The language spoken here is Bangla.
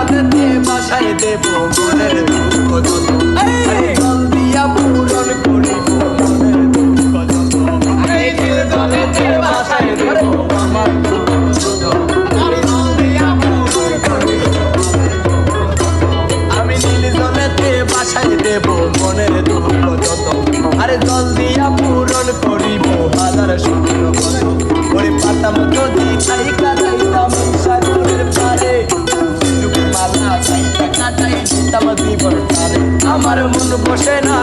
জলেতে বাসায় দেব মনের দুঃখ যত জল দিয়া পূরণ করিব মনের দুঃখ যত এই নীল জলেতে বাসায় দেব আমার দুঃখ যত জল দিয়া পূরণ করিব আমি নীল জলেতে বাসায় দেব মনের দুঃখ যত আরে জল দিয়া পূরণ করিব হাজার স্বপ্ন কত ওরে পাতাম যদি থাইকা যাইতাম সাগরের পারে মালা চাইতা কাটাই দিতাম জীবন পারে আমার মন বসে না